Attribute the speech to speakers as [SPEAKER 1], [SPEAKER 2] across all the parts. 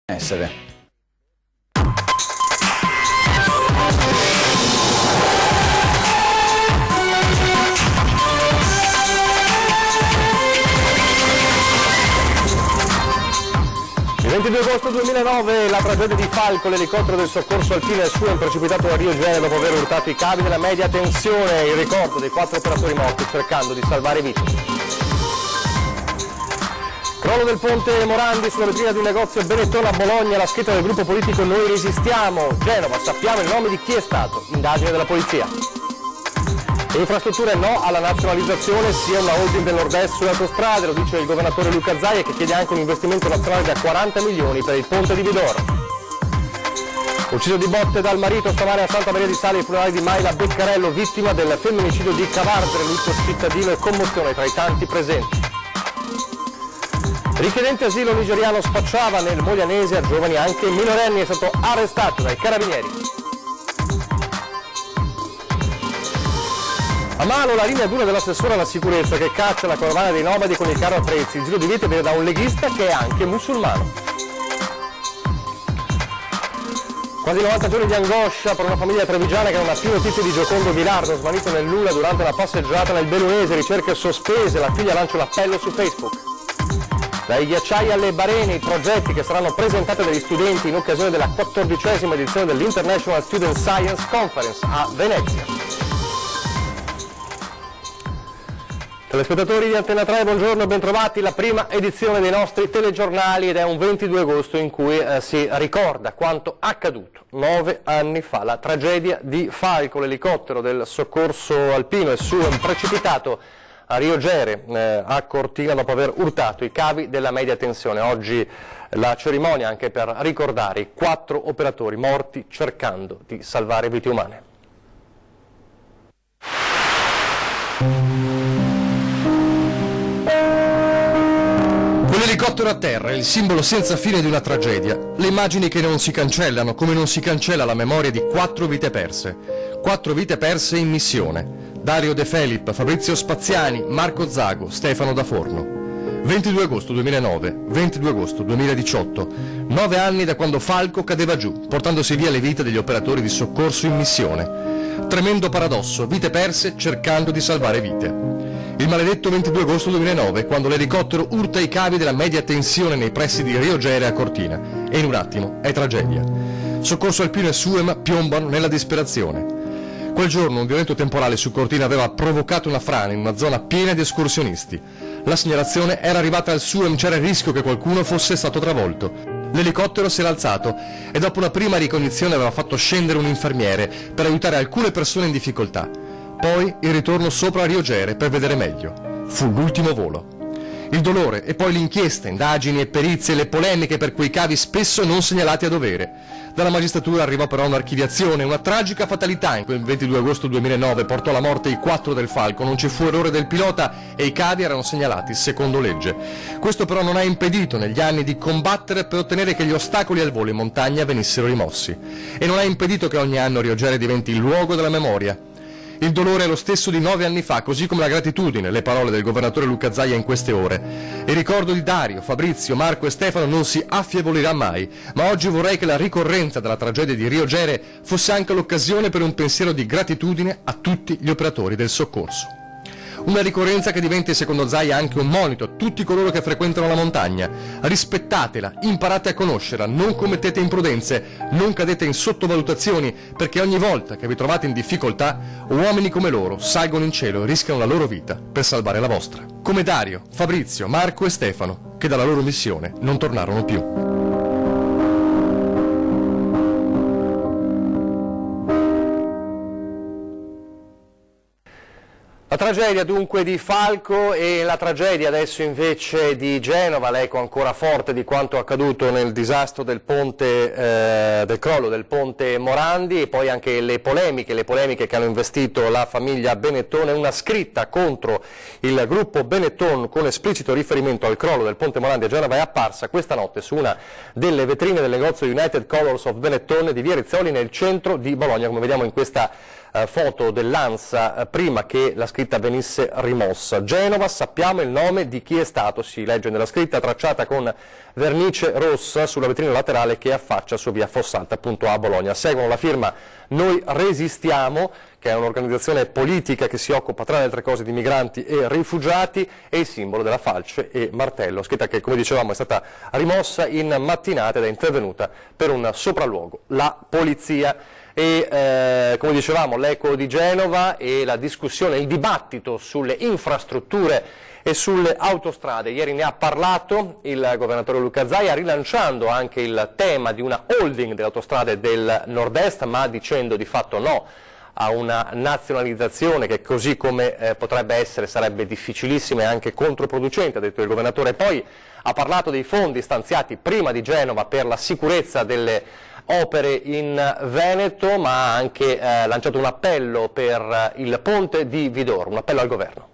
[SPEAKER 1] essere.
[SPEAKER 2] Il 22 agosto 2009 la tragedia di Falco, l'elicottero del soccorso alpino e suo è precipitato a Rio Gene dopo aver urtato i cavi della media tensione, il ricordo dei 4 operatori morti cercando di salvare vite. Crollo del ponte Morandi sulla vetrina di un negozio Benetton a Bologna, la scritta del gruppo politico Noi Resistiamo. Genova, sappiamo il nome di chi è stato, indagine della polizia. Infrastrutture no alla nazionalizzazione, sia una holding del nord-est sulle autostrade, lo dice il governatore Luca Zaia che chiede anche un investimento nazionale da 40 milioni per il ponte di Vidoro. Ucciso di botte dal marito stamane a Santa Maria di Sale, i funerali di Maila Beccarello, vittima del femminicidio di Cavardere, lutto cittadino e commozione tra i tanti presenti. Richiedente asilo nigeriano spacciava nel Moglianese a giovani anche minorenni, è stato arrestato dai carabinieri. A mano la linea dura dell'assessore alla sicurezza che caccia la carovana dei nomadi con il carro attrezzi. Il giro di vite viene da un leghista che è anche musulmano. Quasi 90 giorni di angoscia per una famiglia trevigiana che non ha più notizie di Giocondo Vilardo, svanito nel nulla durante una passeggiata nel Bellunese, ricerche sospese, la figlia lancia un appello su Facebook. Dai ghiacciai alle barene, i progetti che saranno presentati dagli studenti in occasione della 14ª edizione dell'International Student Science Conference a Venezia. Telespettatori di Antena 3, buongiorno e bentrovati, la prima edizione dei nostri telegiornali ed è un 22 agosto in cui si ricorda quanto accaduto 9 anni fa, la tragedia di Falco, l'elicottero del soccorso alpino e su è precipitato a Rio Gene, a Cortina, dopo aver urtato i cavi della media tensione. Oggi la cerimonia anche per ricordare i 4 operatori morti cercando di salvare vite umane.
[SPEAKER 3] Quell'elicottero a terra è il simbolo senza fine di una tragedia. Le immagini che non si cancellano, come non si cancella la memoria di 4 vite perse. 4 vite perse in missione. Dario De Felip, Fabrizio Spaziani, Marco Zago, Stefano Da Forno. 22 agosto 2009, 22 agosto 2018, 9 anni da quando Falco cadeva giù, portandosi via le vite degli operatori di soccorso in missione. Tremendo paradosso, vite perse cercando di salvare vite. Il maledetto 22 agosto 2009, quando l'elicottero urta i cavi della media tensione nei pressi di Rio Gene a Cortina. E in un attimo è tragedia. Soccorso alpino e SUEM piombano nella disperazione. Quel giorno un violento temporale su Cortina aveva provocato una frana in una zona piena di escursionisti. La segnalazione era arrivata al SUEM, c'era il rischio che qualcuno fosse stato travolto. L'elicottero si era alzato e dopo una prima ricognizione aveva fatto scendere un infermiere per aiutare alcune persone in difficoltà. Poi il ritorno sopra Rio Gene per vedere meglio. Fu l'ultimo volo. Il dolore e poi l'inchiesta, indagini e perizie, le polemiche per quei cavi spesso non segnalati a dovere. Dalla magistratura arrivò però un'archiviazione, una tragica fatalità in quel 22 agosto 2009 portò alla morte i 4 del Falco, non ci fu errore del pilota e i cavi erano segnalati secondo legge. Questo però non ha impedito negli anni di combattere per ottenere che gli ostacoli al volo in montagna venissero rimossi e non ha impedito che ogni anno Rio Gene diventi il luogo della memoria. Il dolore è lo stesso di 9 anni fa, così come la gratitudine, le parole del governatore Luca Zaia in queste ore. Il ricordo di Dario, Fabrizio, Marco e Stefano non si affievolirà mai, ma oggi vorrei che la ricorrenza della tragedia di Rio Gene fosse anche l'occasione per un pensiero di gratitudine a tutti gli operatori del soccorso. Una ricorrenza che diventi, secondo Zaia, anche un monito a tutti coloro che frequentano la montagna. Rispettatela, imparate a conoscerla, non commettete imprudenze, non cadete in sottovalutazioni, perché ogni volta che vi trovate in difficoltà, uomini come loro salgono in cielo e rischiano la loro vita per salvare la vostra. Come Dario, Fabrizio, Marco e Stefano, che dalla loro missione non tornarono più.
[SPEAKER 2] La tragedia dunque di Falco e la tragedia adesso invece di Genova, l'eco ancora forte di quanto accaduto nel disastro del ponte, del crollo del ponte Morandi e poi anche le polemiche che hanno investito la famiglia Benetton e una scritta contro il gruppo Benetton con esplicito riferimento al crollo del ponte Morandi a Genova è apparsa questa notte su una delle vetrine del negozio United Colors of Benetton di Via Rizzoli nel centro di Bologna, come vediamo in questa foto dell'ANSA, prima che la scritta scritta venisse rimossa. Genova, sappiamo il nome di chi è stato, si legge nella scritta, tracciata con vernice rossa sulla vetrina laterale che affaccia su via Fossante, appunto a Bologna. Seguono la firma Noi Resistiamo, che è un'organizzazione politica che si occupa tra le altre cose di migranti e rifugiati, e il simbolo della falce e martello, scritta che, come dicevamo, è stata rimossa in mattinata ed è intervenuta per un sopralluogo la polizia. E come dicevamo, l'eco di Genova e la discussione, il dibattito sulle infrastrutture e sulle autostrade. Ieri ne ha parlato il governatore Luca Zaia, rilanciando anche il tema di una holding delle autostrade del nord-est, ma dicendo di fatto no a una nazionalizzazione che, così come potrebbe essere, sarebbe difficilissima e anche controproducente, ha detto il governatore. Poi ha parlato dei fondi stanziati prima di Genova per la sicurezza delle opere in Veneto, ma ha anche lanciato un appello per il ponte di Vidor, un appello al governo.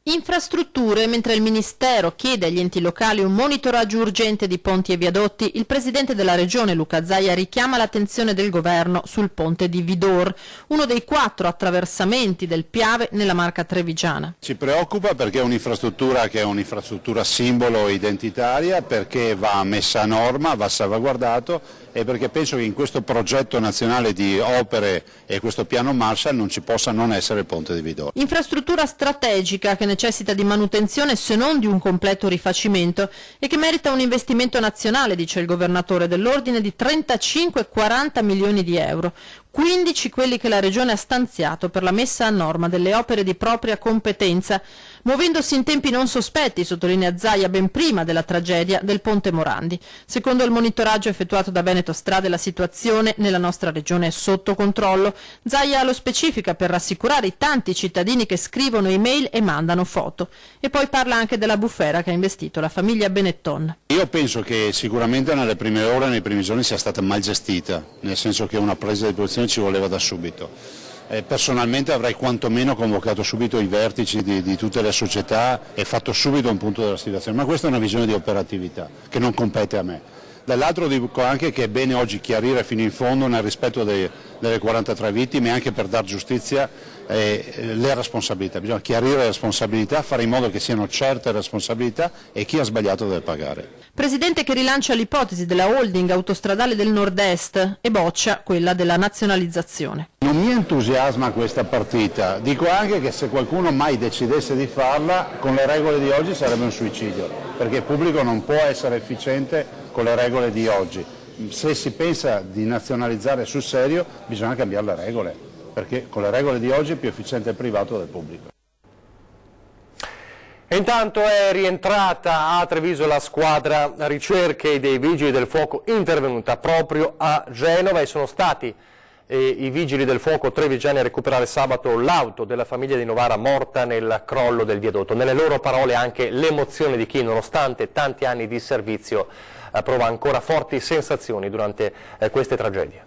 [SPEAKER 1] Infrastrutture. Mentre il Ministero chiede agli enti locali un monitoraggio urgente di ponti e viadotti, il Presidente della Regione Luca Zaia richiama l'attenzione del Governo sul ponte di Vidor, uno dei 4 attraversamenti del Piave nella Marca trevigiana.
[SPEAKER 4] Ci preoccupa perché è un'infrastruttura che è un'infrastruttura simbolo identitaria, perché va messa a norma, va salvaguardato, e perché penso che in questo progetto nazionale di opere e questo piano Marshall non ci possa non essere il ponte di Vidor.
[SPEAKER 1] Infrastruttura strategica che necessita di manutenzione se non di un completo rifacimento e che merita un investimento nazionale, dice il governatore, dell'ordine di 35-40 milioni di euro. 15 quelli che la Regione ha stanziato per la messa a norma delle opere di propria competenza, muovendosi in tempi non sospetti, sottolinea Zaia, ben prima della tragedia del Ponte Morandi. Secondo il monitoraggio effettuato da Veneto Strade, la situazione nella nostra regione è sotto controllo. Zaia lo specifica per rassicurare i tanti cittadini che scrivono email e mandano foto. E poi parla anche della bufera che ha investito la famiglia Benetton.
[SPEAKER 4] Io penso che sicuramente nelle prime ore, nei primi giorni sia stata mal gestita, nel senso che una presa di posizione ci voleva da subito. Personalmente avrei quantomeno convocato subito i vertici di tutte le società e fatto subito un punto della situazione, ma questa è una visione di operatività che non compete a me. Dall'altro dico anche che è bene oggi chiarire fino in fondo, nel rispetto delle 43 vittime, anche per dar giustizia, le responsabilità. Bisogna chiarire le responsabilità, fare in modo che siano certe le responsabilità e chi ha sbagliato deve pagare.
[SPEAKER 1] Presidente che rilancia l'ipotesi della holding autostradale del nord-est e boccia quella della nazionalizzazione.
[SPEAKER 4] Non mi entusiasma questa partita, dico anche che se qualcuno mai decidesse di farla, con le regole di oggi sarebbe un suicidio, perché il pubblico non può essere efficiente con le regole di oggi. Se si pensa di nazionalizzare sul serio bisogna cambiare le regole, perché con le regole di oggi è più efficiente il privato del pubblico.
[SPEAKER 2] E intanto è rientrata a Treviso la squadra ricerche dei Vigili del Fuoco intervenuta proprio a Genova, e sono stati i Vigili del Fuoco trevigiani a recuperare sabato l'auto della famiglia di Novara morta nel crollo del viadotto. Nelle loro parole anche l'emozione di chi, nonostante tanti anni di servizio, prova ancora forti sensazioni durante queste tragedie.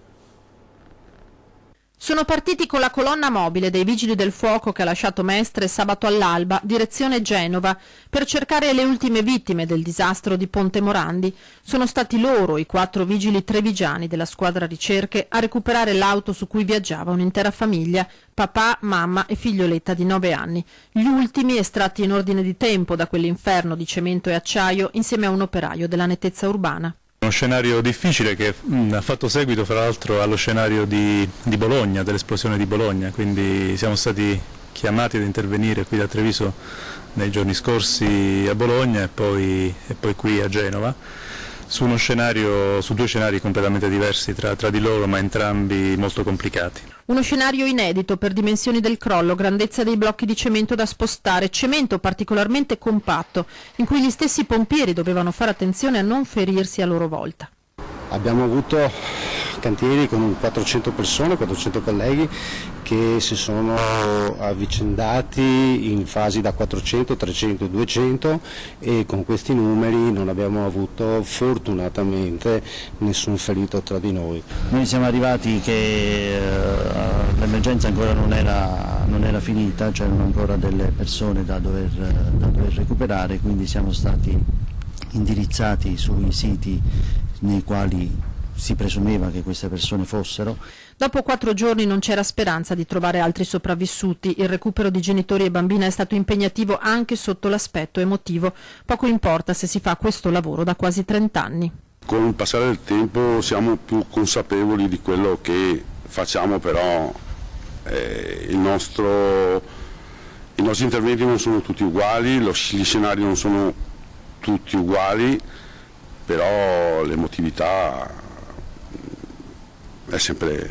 [SPEAKER 1] Sono partiti con la colonna mobile dei Vigili del Fuoco che ha lasciato Mestre sabato all'alba, direzione Genova, per cercare le ultime vittime del disastro di Ponte Morandi. Sono stati loro, i 4 vigili trevigiani della squadra ricerche, a recuperare l'auto su cui viaggiava un'intera famiglia, papà, mamma e figlioletta di 9 anni. Gli ultimi estratti in ordine di tempo da quell'inferno di cemento e acciaio insieme a un operaio della nettezza urbana.
[SPEAKER 5] Uno scenario difficile che ha fatto seguito fra l'altro allo scenario di Bologna, dell'esplosione di Bologna, quindi siamo stati chiamati ad intervenire qui da Treviso nei giorni scorsi a Bologna e poi qui a Genova, su 2 scenari completamente diversi tra di loro, ma entrambi molto complicati.
[SPEAKER 1] Uno scenario inedito per dimensioni del crollo, grandezza dei blocchi di cemento da spostare, cemento particolarmente compatto, in cui gli stessi pompieri dovevano fare attenzione a non ferirsi a loro volta.
[SPEAKER 6] Abbiamo avuto cantieri con 400 persone, 400 colleghi che si sono avvicendati in fasi da 400, 300, 200 e con questi numeri non abbiamo avuto fortunatamente nessun ferito tra di noi.
[SPEAKER 7] Noi siamo arrivati che l'emergenza ancora non era finita, c'erano ancora delle persone da dover recuperare, quindi siamo stati indirizzati sui siti nei quali si presumeva che queste persone fossero.
[SPEAKER 1] Dopo 4 giorni non c'era speranza di trovare altri sopravvissuti. Il recupero di genitori e bambina è stato impegnativo anche sotto l'aspetto emotivo. Poco importa se si fa questo lavoro da quasi 30 anni.
[SPEAKER 8] Con il passare del tempo siamo più consapevoli di quello che facciamo, però i nostri interventi non sono tutti uguali, gli scenari non sono tutti uguali, però l'emotività è sempre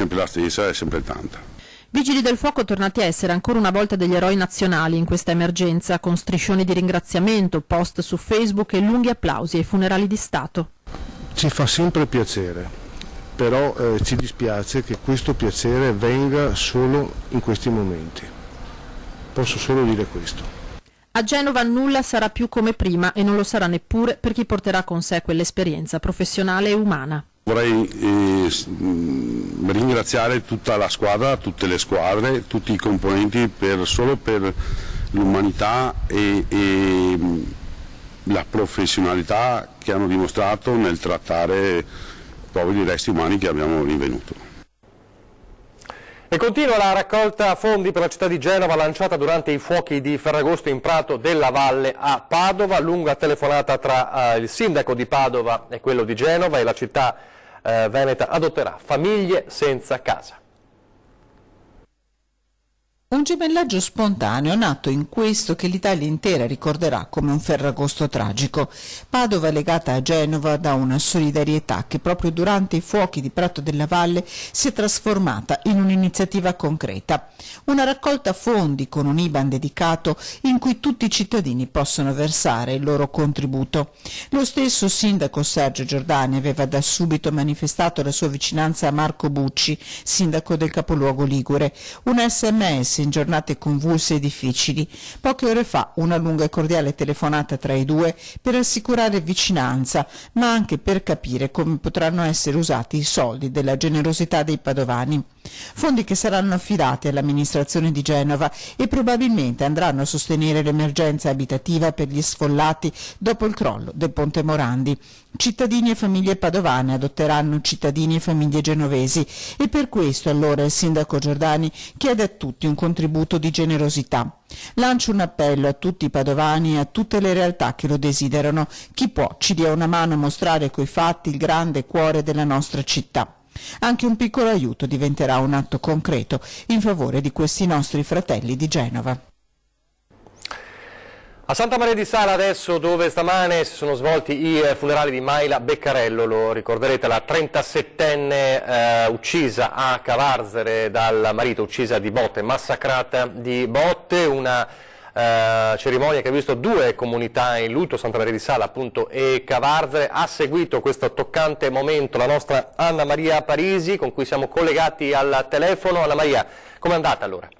[SPEAKER 8] la stessa, è sempre tanta.
[SPEAKER 1] Vigili del fuoco tornati a essere ancora una volta degli eroi nazionali in questa emergenza, con striscioni di ringraziamento, post su Facebook e lunghi applausi ai funerali di Stato.
[SPEAKER 9] Ci fa sempre piacere, però ci dispiace che questo piacere venga solo in questi momenti. Posso solo dire questo.
[SPEAKER 1] A Genova nulla sarà più come prima e non lo sarà neppure per chi porterà con sé quell'esperienza professionale e umana.
[SPEAKER 8] Vorrei ringraziare tutta la squadra, tutte le squadre, tutti i componenti solo per l'umanità e la professionalità che hanno dimostrato nel trattare proprio i resti umani che abbiamo rinvenuto.
[SPEAKER 2] E continua la raccolta fondi per la città di Genova lanciata durante i fuochi di Ferragosto in Prato della Valle a Padova. Lunga telefonata tra il sindaco di Padova e quello di Genova, e la città veneta adotterà famiglie senza casa.
[SPEAKER 10] Un gemellaggio spontaneo nato in questo che l'Italia intera ricorderà come un Ferragosto tragico. Padova è legata a Genova da una solidarietà che proprio durante i fuochi di Prato della Valle si è trasformata in un'iniziativa concreta. Una raccolta fondi con un IBAN dedicato in cui tutti i cittadini possono versare il loro contributo. Lo stesso sindaco Sergio Giordani aveva da subito manifestato la sua vicinanza a Marco Bucci, sindaco del capoluogo ligure. Un SMS in giornate convulse e difficili. Poche ore fa una lunga e cordiale telefonata tra i due per assicurare vicinanza, ma anche per capire come potranno essere usati i soldi della generosità dei padovani. Fondi che saranno affidati all'amministrazione di Genova e probabilmente andranno a sostenere l'emergenza abitativa per gli sfollati dopo il crollo del Ponte Morandi. Cittadini e famiglie padovane adotteranno cittadini e famiglie genovesi e per questo allora il sindaco Giordani chiede a tutti un contributo di generosità. Lancio un appello a tutti i padovani e a tutte le realtà che lo desiderano. Chi può ci dia una mano a mostrare coi fatti il grande cuore della nostra città. Anche un piccolo aiuto diventerà un atto concreto in favore di questi nostri fratelli di Genova.
[SPEAKER 2] A Santa Maria di Sala adesso, dove stamane si sono svolti i funerali di Mayla Beccarello, lo ricorderete, la 37enne uccisa a Cavarzere dal marito, uccisa di botte, massacrata di botte, una cerimonia che ha visto 2 comunità in lutto, Santa Maria di Sala appunto e Cavarzere. Ha seguito questo toccante momento la nostra Anna Maria Parisi, con cui siamo collegati al telefono. Anna Maria, com'è andata allora?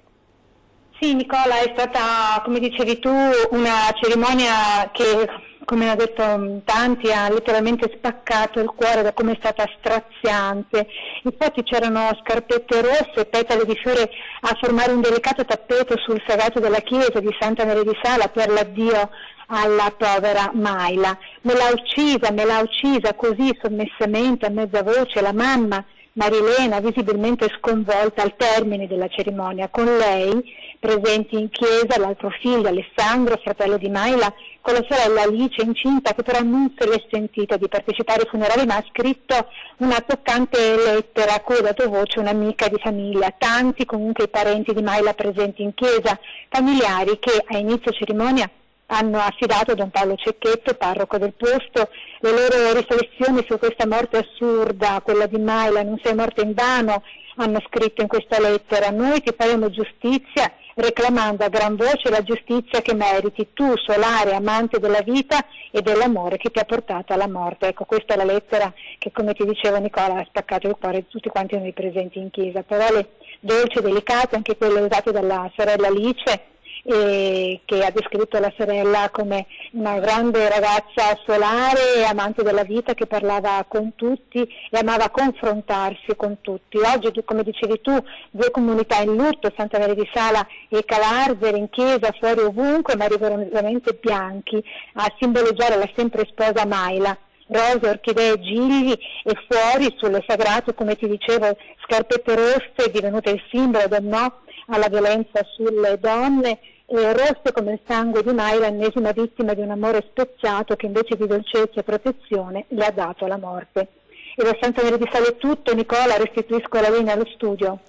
[SPEAKER 11] Sì, Nicola, è stata, come dicevi tu, una cerimonia che, come hanno detto tanti, ha letteralmente spaccato il cuore da come è stata straziante. Infatti c'erano scarpette rosse, petali di fiore a formare un delicato tappeto sul sagrato della chiesa di Santa Maria di Sala per l'addio alla povera Mayla. Me l'ha uccisa così sommessamente, a mezza voce, la mamma Marilena, visibilmente sconvolta al termine della cerimonia. Con lei presenti in chiesa l'altro figlio Alessandro, fratello di Mayla, con la sorella Alice incinta, che però non se l'è sentita di partecipare ai funerali, ma ha scritto una toccante lettera a cui ha dato voce un'amica di famiglia. Tanti comunque i parenti di Mayla presenti in chiesa, familiari che a inizio cerimonia hanno affidato a Don Paolo Cecchetto, parroco del posto, le loro riflessioni su questa morte assurda, quella di Mayla. Non sei morta invano, hanno scritto in questa lettera. Noi ti faremo giustizia reclamando a gran voce la giustizia che meriti, tu solare amante della vita e dell'amore che ti ha portato alla morte. Ecco, questa è la lettera che, come ti dicevo Nicola, ha spaccato il cuore di tutti quanti noi presenti in chiesa. Parole dolci e delicate, anche quelle usate dalla sorella Alice, che ha descritto la sorella come una grande ragazza solare e amante della vita, che parlava con tutti e amava confrontarsi con tutti. Oggi, come dicevi tu, 2 comunità in lutto, Santa Maria di Sala e Cavarzere, in chiesa, fuori ovunque, ma rigorosamente bianchi, a simboleggiare la sempre sposa Mayla. rose, orchidee, gigli, e fuori sulle sagrate, come ti dicevo, scarpette rosse, divenute il simbolo del no alla violenza sulle donne, rosse come il sangue di Mai, l'ennesima vittima di un amore speziato che invece di dolcezza e protezione le ha dato la morte. E da Santa Maria di Sale è tutto. Nicola, restituisco la linea allo studio.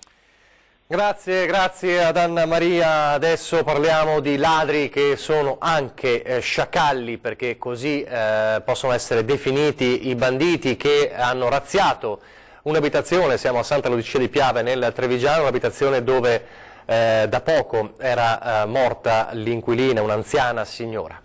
[SPEAKER 2] Grazie ad Anna Maria. Adesso parliamo di ladri che sono anche sciacalli, perché così possono essere definiti i banditi che hanno razziato un'abitazione. Siamo a Santa Lucia di Piave nel Trevigiano, un'abitazione dove da poco era morta l'inquilina, un'anziana signora.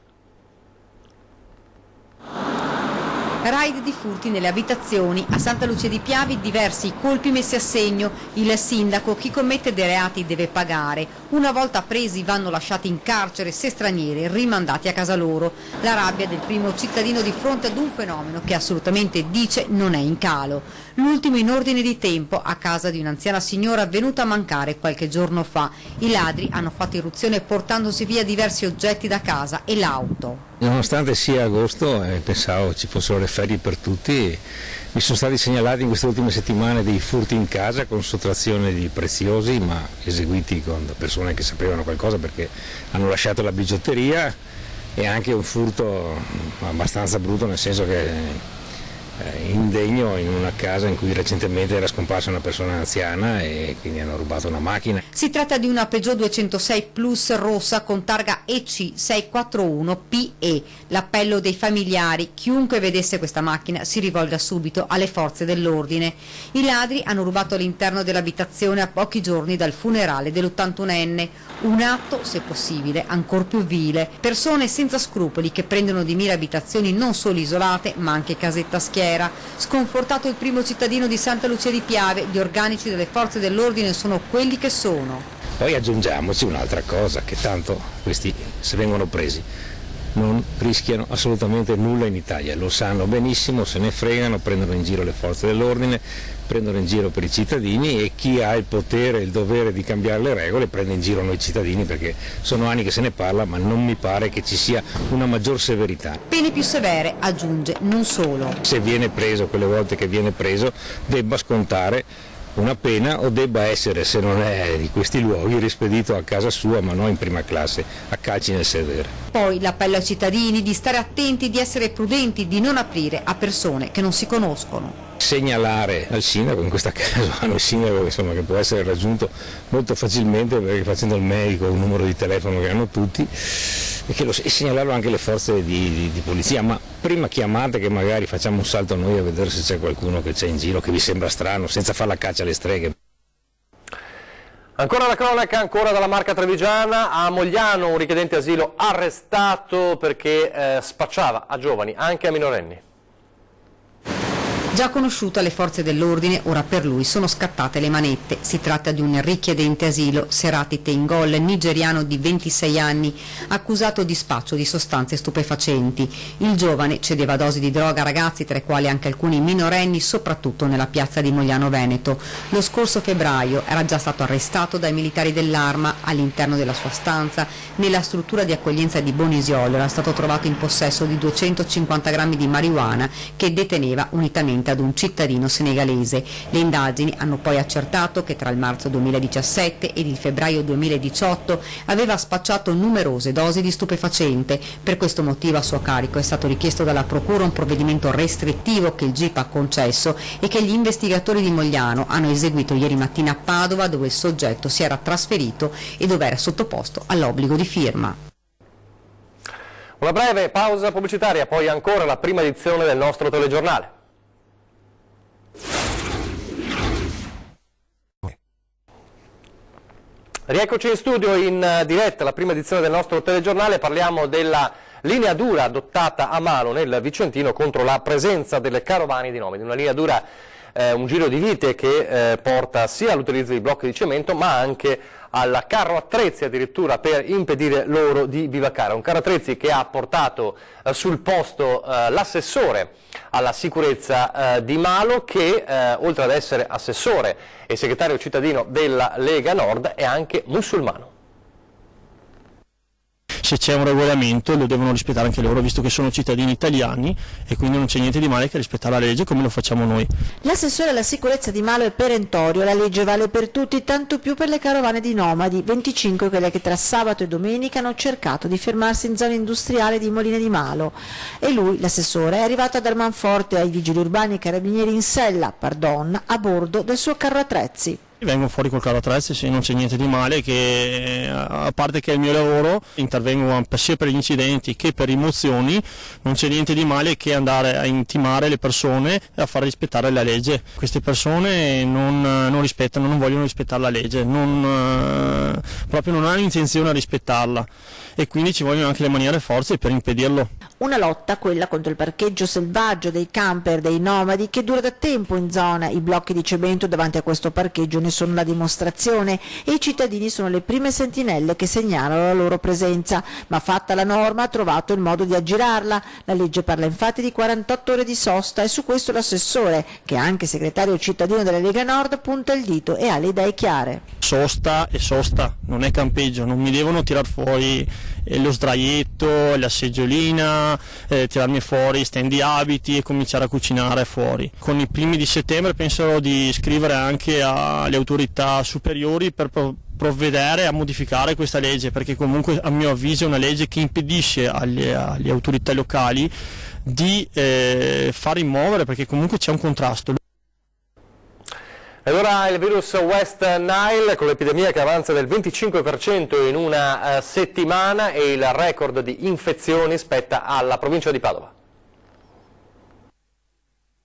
[SPEAKER 12] Raid di furti nelle abitazioni. A Santa Lucia di Piave diversi colpi messi a segno. Il sindaco: chi commette dei reati deve pagare. Una volta presi vanno lasciati in carcere, se stranieri rimandati a casa loro. La rabbia del primo cittadino di fronte ad un fenomeno che assolutamente dice non è in calo. L'ultimo in ordine di tempo a casa di un'anziana signora venuta a mancare qualche giorno fa. I ladri hanno fatto irruzione portandosi via diversi oggetti da casa e l'auto.
[SPEAKER 13] Nonostante sia agosto, pensavo ci fossero le ferie per tutti, mi sono stati segnalati in queste ultime settimane dei furti in casa con sottrazione di preziosi, ma eseguiti con persone che sapevano qualcosa perché hanno lasciato la bigiotteria, e anche un furto abbastanza brutto, nel senso che indegno, in una casa in cui recentemente era scomparsa una persona anziana e quindi hanno rubato una macchina.
[SPEAKER 12] Si tratta di una Peugeot 206 Plus rossa con targa EC641PE. L'appello dei familiari: chiunque vedesse questa macchina si rivolga subito alle forze dell'ordine. I ladri hanno rubato all'interno dell'abitazione a pochi giorni dal funerale dell'81enne. Un atto, se possibile, ancor più vile. Persone senza scrupoli che prendono di mira abitazioni non solo isolate ma anche casetta schiera. Sconfortato il primo cittadino di Santa Lucia di Piave, gli organici delle forze dell'ordine sono quelli che sono.
[SPEAKER 13] Poi aggiungiamoci un'altra cosa, che tanto questi, se vengono presi, non rischiano assolutamente nulla in Italia, lo sanno benissimo, se ne fregano, prendono in giro le forze dell'ordine, prendono in giro per i cittadini, e chi ha il potere e il dovere di cambiare le regole prende in giro noi cittadini, perché sono anni che se ne parla, ma non mi pare che ci sia una maggior severità.
[SPEAKER 12] Pene più severe, aggiunge, non solo.
[SPEAKER 13] Se viene preso, quelle volte che viene preso, debba scontare una pena o debba essere, se non è di questi luoghi, rispedito a casa sua, ma non in prima classe, a calci nel sedere.
[SPEAKER 12] Poi l'appello ai cittadini di stare attenti, di essere prudenti, di non aprire a persone che non si conoscono.
[SPEAKER 13] Segnalare al sindaco, in questo caso hanno il sindaco insomma, che può essere raggiunto molto facilmente, perché facendo il medico un numero di telefono che hanno tutti, e segnalarlo anche alle forze di polizia, ma prima chiamate che magari facciamo un salto noi a vedere se c'è qualcuno che c'è in giro che vi sembra strano, senza fare la caccia alle streghe.
[SPEAKER 2] Ancora la cronaca, ancora dalla Marca trevigiana. A Mogliano un richiedente asilo arrestato perché spacciava a giovani, anche a minorenni.
[SPEAKER 12] Già conosciuto alle forze dell'ordine, ora per lui sono scattate le manette. Si tratta di un richiedente asilo, Serati Tengol, nigeriano di 26 anni, accusato di spaccio di sostanze stupefacenti. Il giovane cedeva dosi di droga a ragazzi, tra i quali anche alcuni minorenni, soprattutto nella piazza di Mogliano Veneto. Lo scorso febbraio era già stato arrestato dai militari dell'Arma all'interno della sua stanza. Nella struttura di accoglienza di Bonisiolo era stato trovato in possesso di 250 grammi di marijuana che deteneva unitamente ad un cittadino senegalese. Le indagini hanno poi accertato che tra il marzo 2017 ed il febbraio 2018 aveva spacciato numerose dosi di stupefacente. Per questo motivo a suo carico è stato richiesto dalla procura un provvedimento restrittivo che il GIP ha concesso e che gli investigatori di Mogliano hanno eseguito ieri mattina a Padova, dove il soggetto si era trasferito e dove era sottoposto all'obbligo di firma.
[SPEAKER 2] Una breve pausa pubblicitaria, poi ancora la prima edizione del nostro telegiornale. Rieccoci in studio in diretta, la prima edizione del nostro telegiornale. Parliamo della linea dura adottata a Malo nel Vicentino contro la presenza delle carovane di nomadi. Una linea dura, un giro di vite che porta sia all'utilizzo di blocchi di cemento ma anche al carro attrezzi addirittura per impedire loro di bivaccare. Un carro attrezzi che ha portato sul posto l'assessore alla sicurezza di Malo, che oltre ad essere assessore e segretario cittadino della Lega Nord è anche musulmano.
[SPEAKER 14] se c'è un regolamento lo devono rispettare anche loro, visto che sono cittadini italiani, e quindi non c'è niente di male che rispettare la legge come lo facciamo noi.
[SPEAKER 15] L'assessore alla sicurezza Di Malo è perentorio, la legge vale per tutti, tanto più per le carovane di nomadi, 25 quelle che tra sabato e domenica hanno cercato di fermarsi in zona industriale di Moline di Malo. E lui, l'assessore, è arrivato ad Armanforte ai vigili urbani e carabinieri in sella, a bordo del suo carro attrezzi.
[SPEAKER 14] Vengo fuori col carro attrezzi, sì, non c'è niente di male, che a parte che è il mio lavoro, intervengo sia per gli incidenti che per rimozioni, non c'è niente di male che andare a intimare le persone e a far rispettare la legge. Queste persone non rispettano, non vogliono rispettare la legge, proprio non hanno intenzione a rispettarla, e quindi ci vogliono anche le maniere e forze per impedirlo.
[SPEAKER 15] Una lotta, quella contro il parcheggio selvaggio dei camper, dei nomadi, che dura da tempo in zona. I blocchi di cemento davanti a questo parcheggio ne sono la dimostrazione e i cittadini sono le prime sentinelle che segnalano la loro presenza, ma fatta la norma ha trovato il modo di aggirarla. La legge parla infatti di 48 ore di sosta e su questo l'assessore, che è anche segretario cittadino della Lega Nord, punta il dito e ha le idee chiare.
[SPEAKER 14] Sosta e sosta, non è campeggio, non mi devono tirar fuori lo sdraietto, la seggiolina, tirarmi fuori stand di abiti e cominciare a cucinare fuori. Con i primi di settembre penserò di scrivere anche alle autorità superiori per provvedere a modificare questa legge, perché comunque a mio avviso è una legge che impedisce alle autorità locali di far rimuovere, perché comunque c'è un contrasto.
[SPEAKER 2] Ed ora il virus West Nile, con l'epidemia che avanza del 25% in una settimana, e il record di infezioni spetta alla provincia di Padova.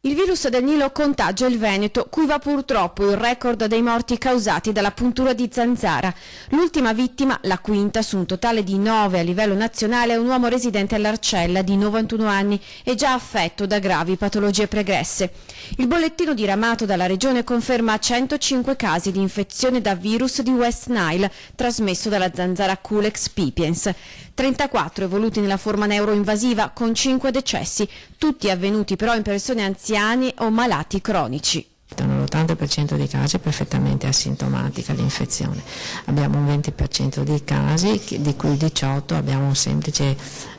[SPEAKER 16] Il virus del Nilo contagia il Veneto, cui va purtroppo il record dei morti causati dalla puntura di zanzara. L'ultima vittima, la quinta su un totale di 9 a livello nazionale, è un uomo residente all'Arcella di 91 anni e già affetto da gravi patologie pregresse. Il bollettino diramato dalla regione conferma 105 casi di infezione da virus di West Nile, trasmesso dalla zanzara Culex pipiens. 34 evoluti nella forma neuroinvasiva, con 5 decessi, tutti avvenuti però in persone anziane o malati cronici.
[SPEAKER 17] L'80% dei casi è perfettamente asintomatica l'infezione. Abbiamo un 20% dei casi, di cui 18 abbiamo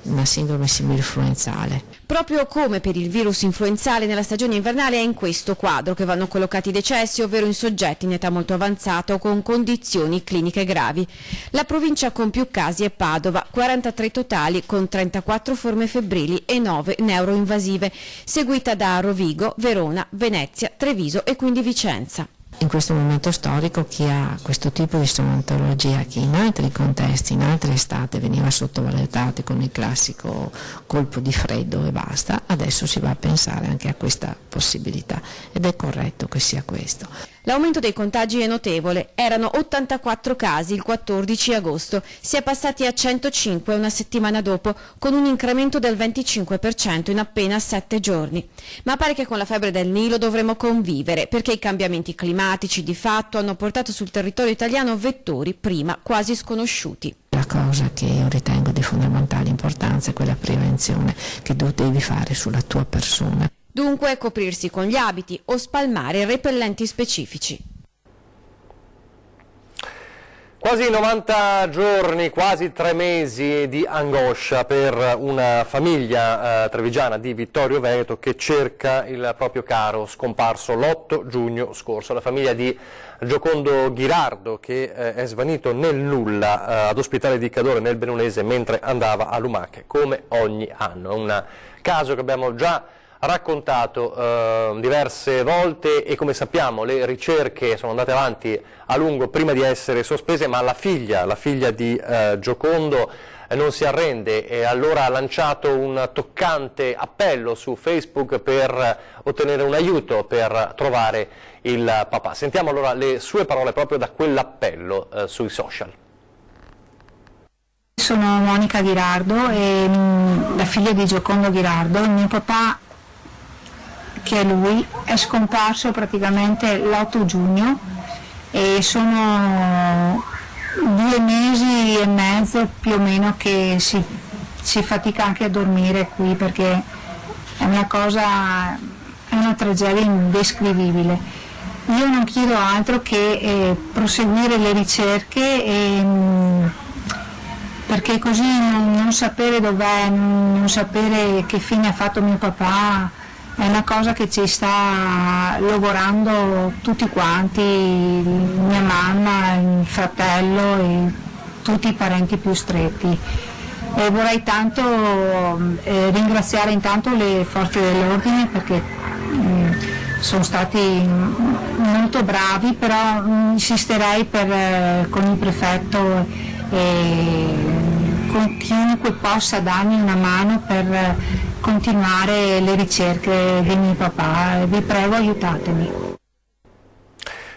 [SPEAKER 17] una sindrome similinfluenzale.
[SPEAKER 16] Proprio come per il virus influenzale nella stagione invernale è in questo quadro che vanno collocati i decessi, ovvero in soggetti in età molto avanzata o con condizioni cliniche gravi. La provincia con più casi è Padova, 43 totali con 34 forme febbrili e 9 neuroinvasive, seguita da Rovigo, Verona, Venezia, Treviso e quindi Vicenza.
[SPEAKER 17] In questo momento storico chi ha questo tipo di stomatologia, che in altri contesti, in altre estate veniva sottovalutato con il classico colpo di freddo e basta, adesso si va a pensare anche a questa possibilità ed è corretto che sia questo.
[SPEAKER 16] L'aumento dei contagi è notevole, erano 84 casi il 14 agosto, si è passati a 105 una settimana dopo, con un incremento del 25% in appena 7 giorni. Ma pare che con la febbre del Nilo dovremo convivere, perché i cambiamenti climatici di fatto hanno portato sul territorio italiano vettori prima quasi sconosciuti.
[SPEAKER 17] La cosa che io ritengo di fondamentale importanza è quella prevenzione che tu devi fare sulla tua persona.
[SPEAKER 16] Dunque coprirsi con gli abiti o spalmare repellenti specifici.
[SPEAKER 2] Quasi 90 giorni, quasi 3 mesi di angoscia per una famiglia trevigiana di Vittorio Veneto che cerca il proprio caro scomparso l'8 giugno scorso. La famiglia di Giocondo Ghirardo, che è svanito nel nulla ad Ospitale di Cadore nel Benounese mentre andava a Lumache, come ogni anno. È un caso che abbiamo già raccontato diverse volte e, come sappiamo, le ricerche sono andate avanti a lungo prima di essere sospese, ma la figlia di Giocondo non si arrende e allora ha lanciato un toccante appello su Facebook per ottenere un aiuto per trovare il papà. Sentiamo allora le sue parole proprio da quell'appello sui social.
[SPEAKER 11] Sono Monica Ghirardo e la figlia di Giocondo Ghirardo. Il mio papà, che è lui, è scomparso praticamente l'8 giugno e sono 2 mesi e mezzo più o meno che si fatica anche a dormire qui, perché è una tragedia indescrivibile. Io non chiedo altro che proseguire le ricerche
[SPEAKER 18] perché così non sapere dov'è, non sapere che fine ha fatto mio papà è una cosa che ci sta logorando tutti quanti, mia mamma, il fratello e tutti i parenti più stretti. E vorrei tanto ringraziare intanto le forze dell'ordine perché sono stati molto bravi, però insisterei con il prefetto e con chiunque possa darmi una mano per continuare le ricerche di mio papà. Vi prego, aiutatemi.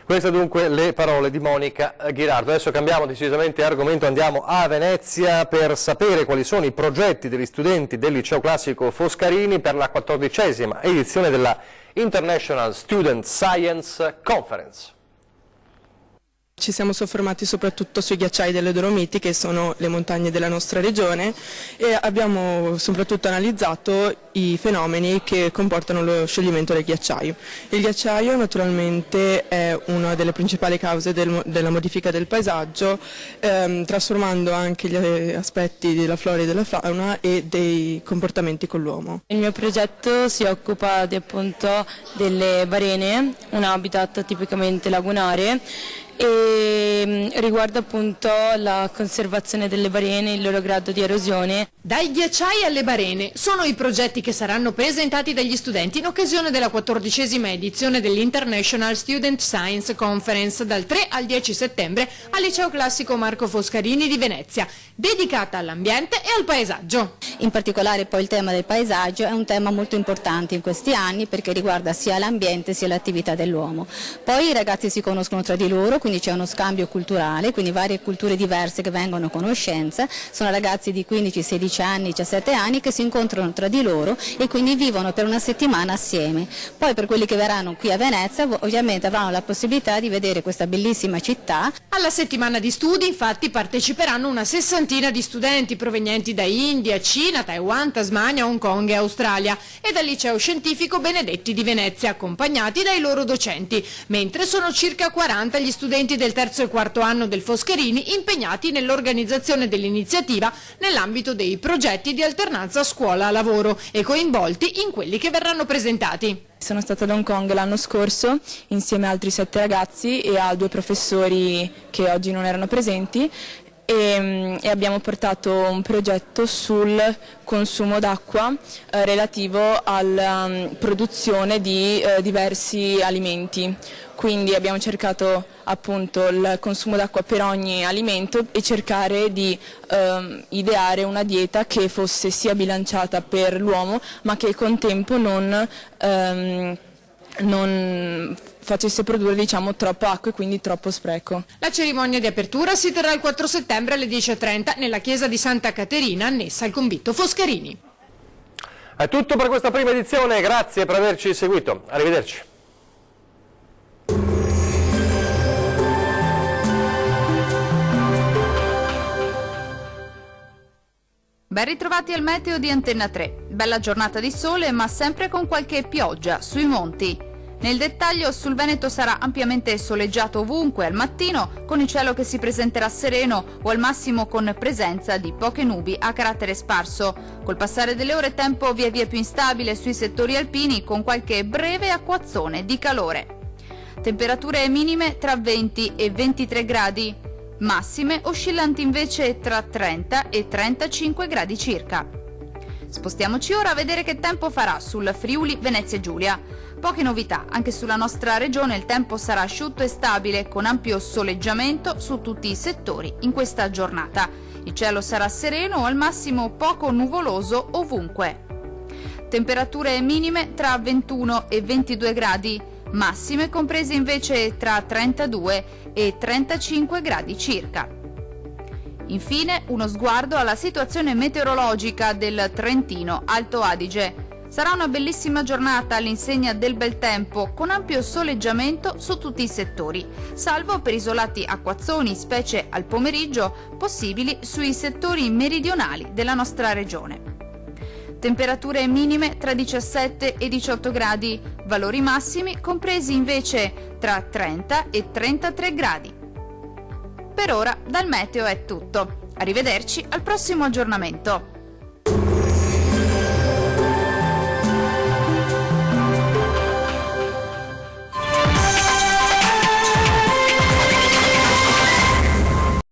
[SPEAKER 2] Queste dunque le parole di Monica Ghirardo. Adesso cambiamo decisamente argomento, andiamo a Venezia per sapere quali sono i progetti degli studenti del Liceo Classico Foscarini per la 14ª edizione della International Student Science Conference.
[SPEAKER 19] Ci siamo soffermati soprattutto sui ghiacciai delle Dolomiti, che sono le montagne della nostra regione, e abbiamo soprattutto analizzato i fenomeni che comportano lo scioglimento del ghiacciaio. Il ghiacciaio naturalmente è una delle principali cause della modifica del paesaggio, trasformando anche gli aspetti della flora e della fauna e dei comportamenti con l'uomo.
[SPEAKER 20] Il mio progetto si occupa appunto delle balene, un habitat tipicamente lagunare, e riguarda appunto la conservazione delle balene, il loro grado di erosione.
[SPEAKER 1] Dai ghiacciai alle balene sono i progetti che saranno presentati dagli studenti in occasione della 14ª edizione dell'International Student Science Conference dal 3 al 10 settembre al Liceo Classico Marco Foscarini di Venezia, dedicata all'ambiente e al paesaggio.
[SPEAKER 21] In particolare poi il tema del paesaggio è un tema molto importante in questi anni perché riguarda sia l'ambiente sia l'attività dell'uomo. Poi i ragazzi si conoscono tra di loro, quindi c'è uno scambio culturale, quindi varie culture diverse che vengono a conoscenza, sono ragazzi di 15, 16 anni, 17 anni che si incontrano tra di loro e quindi vivono per una settimana assieme. Poi per quelli che verranno qui a Venezia ovviamente avranno la possibilità di vedere questa bellissima città.
[SPEAKER 1] Alla settimana di studi infatti parteciperanno una sessantina di studenti provenienti da India, Cina, Taiwan, Tasmania, Hong Kong e Australia e dal liceo scientifico Benedetti di Venezia, accompagnati dai loro docenti, mentre sono circa 40 gli studenti del terzo e quarto anno del Foscarini impegnati nell'organizzazione dell'iniziativa nell'ambito dei progetti di alternanza scuola-lavoro e coinvolti in quelli che verranno presentati.
[SPEAKER 19] Sono stata ad Hong Kong l'anno scorso insieme a altri 7 ragazzi e a 2 professori che oggi non erano presenti e abbiamo portato un progetto sul consumo d'acqua relativo alla produzione di diversi alimenti. Quindi abbiamo cercato appunto il consumo d'acqua per ogni alimento e cercare di ideare una dieta che fosse sia bilanciata per l'uomo ma che al contempo non facesse produrre troppa acqua e quindi troppo spreco.
[SPEAKER 1] La cerimonia di apertura si terrà il 4 settembre alle 10:30 nella chiesa di Santa Caterina annessa al convitto Foscarini.
[SPEAKER 2] È tutto per questa prima edizione, grazie per averci seguito, arrivederci.
[SPEAKER 22] Ben ritrovati al meteo di Antenna 3. Bella giornata di sole, ma sempre con qualche pioggia sui monti. Nel dettaglio, sul Veneto sarà ampiamente soleggiato ovunque al mattino, con il cielo che si presenterà sereno o al massimo con presenza di poche nubi a carattere sparso. Col passare delle ore tempo via via più instabile sui settori alpini, con qualche breve acquazzone di calore. Temperature minime tra 20 e 23 gradi. Massime oscillanti invece tra 30 e 35 gradi circa. Spostiamoci ora a vedere che tempo farà sul Friuli Venezia Giulia. Poche novità, anche sulla nostra regione il tempo sarà asciutto e stabile con ampio soleggiamento su tutti i settori in questa giornata. Il cielo sarà sereno o al massimo poco nuvoloso ovunque. Temperature minime tra 21 e 22 gradi. Massime comprese invece tra 32 e 35 gradi circa. Infine uno sguardo alla situazione meteorologica del Trentino Alto Adige. Sarà una bellissima giornata all'insegna del bel tempo con ampio soleggiamento su tutti i settori, salvo per isolati acquazzoni, specie al pomeriggio, possibili sui settori meridionali della nostra regione. Temperature minime tra 17 e 18 gradi, valori massimi compresi invece tra 30 e 33 gradi. Per ora dal meteo è tutto. Arrivederci al prossimo aggiornamento.